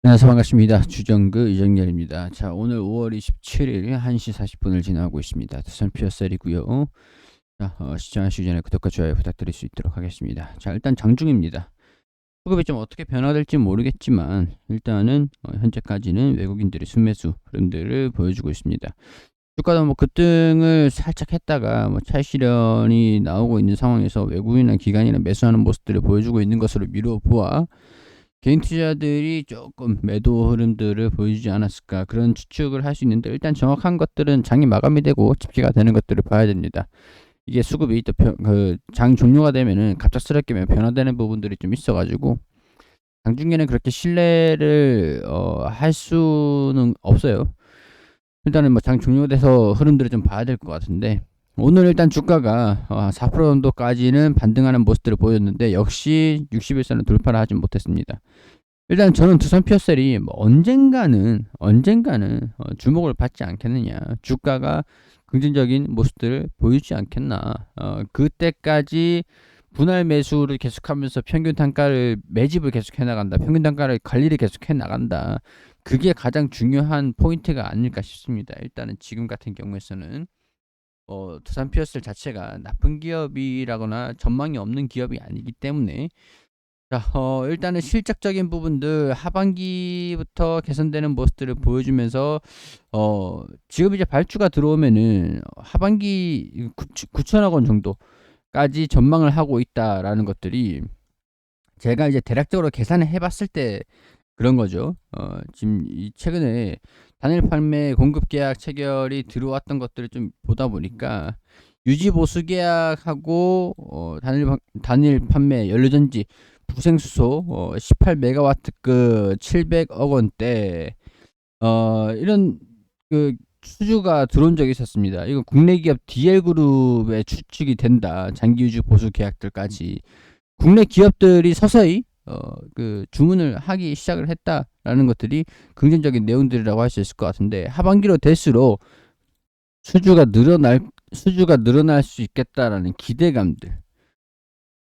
안녕하세요. 반갑습니다. 주정그 이정렬입니다. 자, 오늘 5월 27일 1시 40분을 지나고 있습니다. 두산 피어셀이고요. 자, 시청하시기 전에 구독과 좋아요 부탁드릴 수 있도록 하겠습니다. 자, 일단 장중입니다. 수급이 좀 어떻게 변화될지 모르겠지만 일단은 현재까지는 외국인들의 순매수 흐름들을 보여주고 있습니다. 주가도 뭐 급등을 살짝 했다가 뭐 차익 실현이 나오고 있는 상황에서 외국인이나 기관이나 매수하는 모습들을 보여주고 있는 것으로 미뤄보아 개인 투자들이 조금 매도 흐름들을 보여주지 않았을까, 그런 추측을 할 수 있는데, 일단 정확한 것들은 장이 마감이 되고 집계가 되는 것들을 봐야 됩니다. 이게 수급이 또 장 종료가 되면은 갑작스럽게 변화되는 부분들이 좀 있어가지고 장중에는 그렇게 신뢰를 할 수는 없어요. 일단은 뭐 장 종료돼서 흐름들을 좀 봐야 될 것 같은데, 오늘 일단 주가가 4% 정도까지는 반등하는 모습들을 보였는데 역시 61선을 돌파를 하지 못했습니다. 일단 저는 두산 피어셀이 뭐 언젠가는 주목을 받지 않겠느냐, 주가가 긍정적인 모습들을 보이지 않겠나, 그때까지 분할 매수를 계속하면서 평균 단가를 매집을 계속해 나간다, 평균 단가를 관리를 계속해 나간다, 그게 가장 중요한 포인트가 아닐까 싶습니다. 일단은 지금 같은 경우에서는 두산 피어셀 자체가 나쁜 기업이라거나 전망이 없는 기업이 아니기 때문에, 자, 일단은 실적적인 부분들 하반기부터 개선되는 모습들을 보여주면서, 지금 이제 발주가 들어오면은 하반기 9천억 원 정도까지 전망을 하고 있다라는 것들이, 제가 이제 대략적으로 계산을 해봤을 때 그런 거죠. 지금 이 최근에 단일 판매 공급 계약 체결이 들어왔던 것들을 좀 보다 보니까, 유지 보수 계약하고 단일 판매 연료전지 부생수소 18메가와트급 700억 원대, 이런 그 수주가 들어온 적이 있었습니다. 이거 국내 기업 DL그룹에 추측이 된다. 장기 유지 보수 계약들까지 국내 기업들이 서서히 주문을 하기 시작을 했다라는 것들이 긍정적인 내용들이라고 할 수 있을 것 같은데, 하반기로 될수록 수주가 늘어날 수 있겠다라는 기대감들.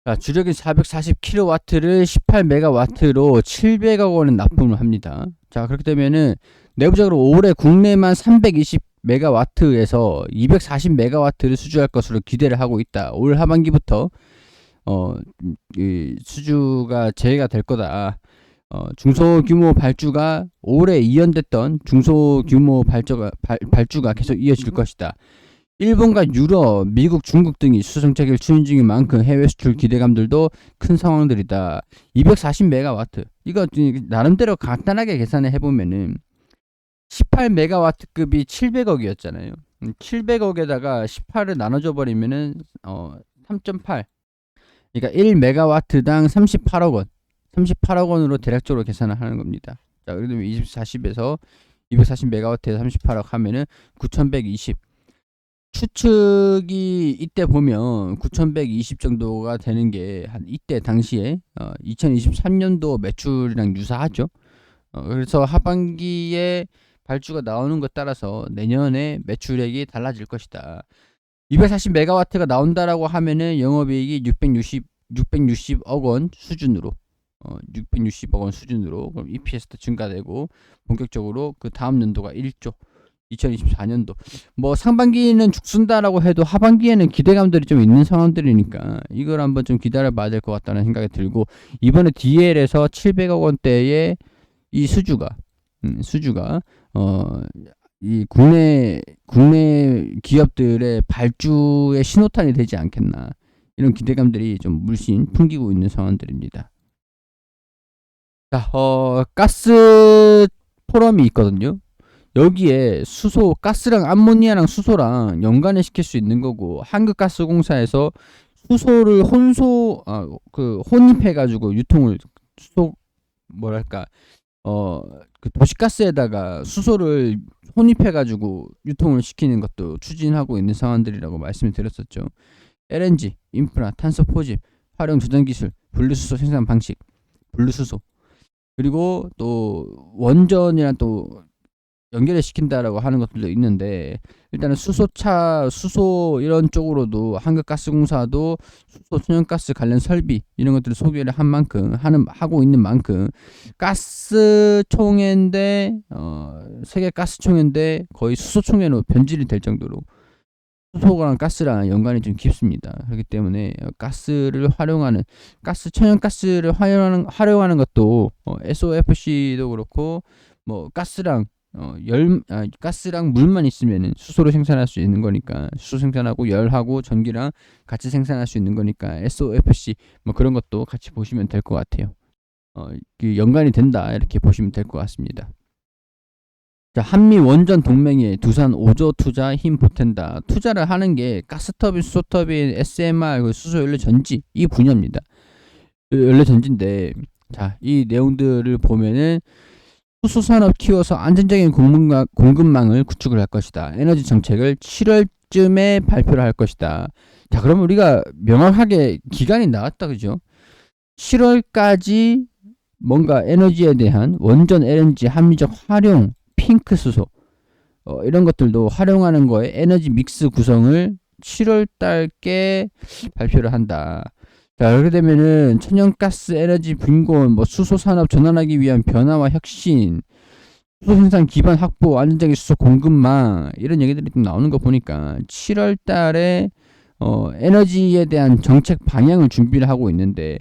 자, 주력인 440kW를 18메가와트로 700억 원을 납품을 합니다. 자, 그렇게 되면은 내부적으로 올해 국내만 320메가와트에서 240메가와트를 수주할 것으로 기대를 하고 있다. 올 하반기부터 수주가 재개가 될 거다. 중소규모 발주가 올해 이연됐던 중소규모 발주가 계속 이어질 것이다. 일본과 유럽, 미국, 중국 등이 수정책을 추진 중인 만큼 해외 수출 기대감들도 큰 상황들이다. 240메가와트. 이거 나름대로 간단하게 계산을 해보면은 18메가와트급이 700억이었잖아요. 700억에다가 18을 나눠줘 버리면은 3.8. 그러니까 1메가와트당 38억 원. 38억 원으로 대략적으로 계산을 하는 겁니다. 자, 그러면 2040에서 240메가와트에서 38억 하면은 9120. 추측이 이때 보면 9120 정도가 되는 게 한 이때 당시에 2023년도 매출이랑 유사하죠. 그래서 하반기에 발주가 나오는 것 따라서 내년에 매출액이 달라질 것이다. 240메가와트가 나온다라고 하면은 영업이익이 660억 원 수준으로, 660억 원 수준으로, 그럼 EPS도 증가되고 본격적으로 그 다음 연도가 1조, 2024년도 뭐 상반기는 죽순다라고 해도 하반기에는 기대감들이 좀 있는 상황들이니까 이걸 한번 좀 기다려 봐야 될 것 같다는 생각이 들고, 이번에 DL에서 700억 원대의 이 수주가 이 국내 기업들의 발주의 신호탄이 되지 않겠나, 이런 기대감들이 좀 물씬 풍기고 있는 상황들입니다. 자, 가스 포럼이 있거든요. 여기에 수소, 가스랑 암모니아랑 수소랑 연관을 시킬 수 있는 거고, 한국가스공사에서 수소를 혼입해가지고 유통을, 수소 뭐랄까, 도시가스에다가 수소를 혼입해가지고 유통을 시키는 것도 추진하고 있는 상황들이라고 말씀을 드렸었죠. LNG, 인프라, 탄소 포집, 활용 저장 기술, 분리수소 생산 방식, 분리수소, 그리고 또 원전이란 또 연결을 시킨다라고 하는 것들도 있는데, 일단은 수소 이런 쪽으로도 한국가스공사도 수소 천연가스 관련 설비 이런 것들을 소비를 하고 있는 만큼 가스총회인데 세계 가스총회인데 거의 수소총회로 변질이 될 정도로 수소랑 가스랑 연관이 좀 깊습니다. 그렇기 때문에 천연가스를 활용하는 것도 SOFC도 그렇고 뭐 가스랑 물만 있으면은 수소로 생산할 수 있는 거니까, 수소 생산하고 열하고 전기랑 같이 생산할 수 있는 거니까 SOFC 뭐 그런 것도 같이 보시면 될 것 같아요. 연관이 된다 이렇게 보시면 될 것 같습니다. 자, 한미 원전 동맹에 두산 5조 투자 힘 보탠다. 투자를 하는 게 가스터빈, 수소터빈, SMR, 수소 연료 전지 이 분야입니다. 연료 전지인데, 자, 이 내용들을 보면은 수소 산업 키워서 안정적인 공급망을 구축을 할 것이다. 에너지 정책을 7월쯤에 발표를 할 것이다. 자, 그러면 우리가 명확하게 기간이 나왔다, 그죠? 7월까지 뭔가 에너지에 대한 원전 LNG 합리적 활용, 핑크 수소 이런 것들도 활용하는 거에 에너지 믹스 구성을 7월 달께 발표를 한다. 자, 그렇게 되면은 천연가스 에너지 빈곤, 뭐 수소 산업 전환하기 위한 변화와 혁신, 수소 생산 기반 확보, 안정적인 수소 공급망 이런 얘기들이 좀 나오는 거 보니까 7월 달에 에너지에 대한 정책 방향을 준비를 하고 있는데,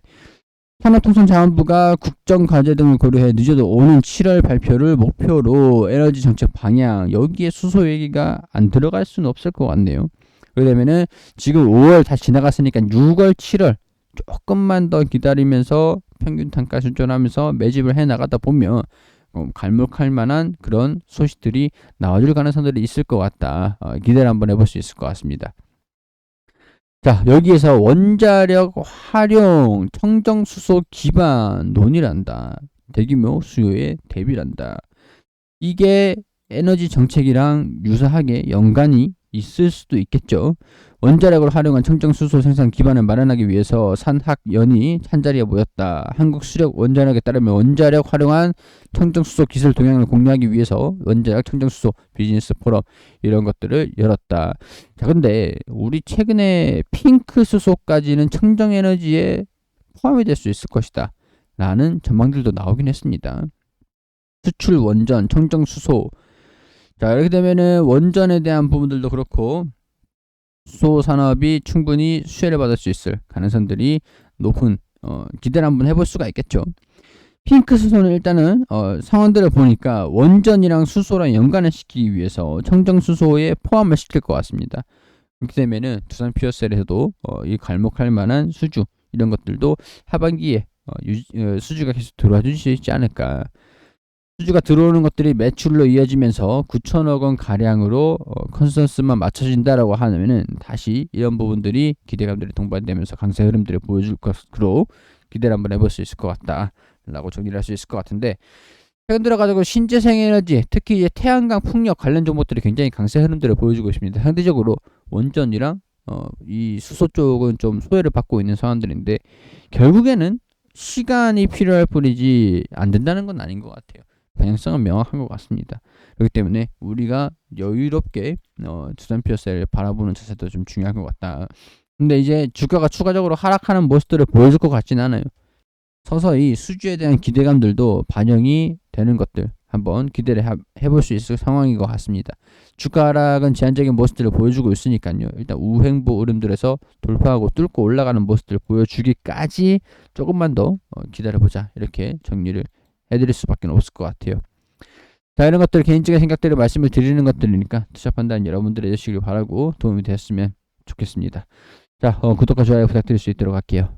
산업통상자원부가 국정과제 등을 고려해 늦어도 오는 7월 발표를 목표로 에너지 정책 방향, 여기에 수소 얘기가 안 들어갈 수는 없을 것 같네요. 그렇게 되면은 지금 5월 다 지나갔으니까 6월, 7월 조금만 더 기다리면서 평균 단가 수준하면서 매집을 해 나가다 보면 갈목할 만한 그런 소식들이 나와줄 가능성들이 있을 것 같다. 기대를 한번 해볼 수 있을 것 같습니다. 자, 여기에서 원자력 활용 청정수소 기반 논의를 한다. 대규모 수요에 대비를 한다. 이게 에너지 정책이랑 유사하게 연관이 있을 수도 있겠죠. 원자력을 활용한 청정수소 생산 기반을 마련하기 위해서 산학연이 한자리에 모였다. 한국수력 원자력에 따르면 원자력 활용한 청정수소 기술 동향을 공유하기 위해서 원자력 청정수소 비즈니스 포럼 이런 것들을 열었다. 자, 근데 우리 최근에 핑크 수소까지는 청정에너지에 포함이 될 수 있을 것이다 라는 전망들도 나오긴 했습니다. 수출 원전 청정수소, 자, 이렇게 되면은 원전에 대한 부분들도 그렇고 수소 산업이 충분히 수혜를 받을 수 있을 가능성들이 높은 기대를 한번 해볼 수가 있겠죠. 핑크 수소는 일단은 상황들을 보니까 원전이랑 수소랑 연관을 시키기 위해서 청정수소에 포함을 시킬 것 같습니다. 그렇게 되면은 두산 퓨어셀에서도 이 갈목할 만한 수주 이런 것들도 하반기에 수주가 계속 들어와 주시 있지 않을까. 수주가 들어오는 것들이 매출로 이어지면서 9천억 원 가량으로 컨센서스만 맞춰진다라고 하면은 다시 이런 부분들이 기대감들이 동반되면서 강세 흐름들을 보여줄 것으로 기대를 한번 해볼 수 있을 것 같다라고 정리를 할 수 있을 것 같은데, 최근 들어가지고 신재생에너지, 특히 이제 태양광 풍력 관련 종목들이 굉장히 강세 흐름들을 보여주고 있습니다. 상대적으로 원전이랑 이 수소 쪽은 좀 소외를 받고 있는 상황들인데, 결국에는 시간이 필요할 뿐이지 안 된다는 건 아닌 것 같아요. 방향성은 명확한 것 같습니다. 그렇기 때문에 우리가 여유롭게 두산 퓨어셀을 바라보는 자세도 좀 중요한 것 같다. 근데 이제 주가가 추가적으로 하락하는 모습들을 보여줄 것 같지는 않아요. 서서히 수주에 대한 기대감들도 반영이 되는 것들 한번 기대를 해볼 수 있을 상황인 것 같습니다. 주가 하락은 제한적인 모습들을 보여주고 있으니까요. 일단 우행보 흐름들에서 돌파하고 뚫고 올라가는 모습들을 보여주기까지 조금만 더 기다려보자, 이렇게 정리를 해드릴 수밖에 없을 것 같아요. 자, 이런 것들 개인적인 생각들을 말씀을 드리는 것들이니까 투자 판단 여러분들이 해주시길 바라고 도움이 되었으면 좋겠습니다. 자, 구독과 좋아요 부탁드릴 수 있도록 할게요.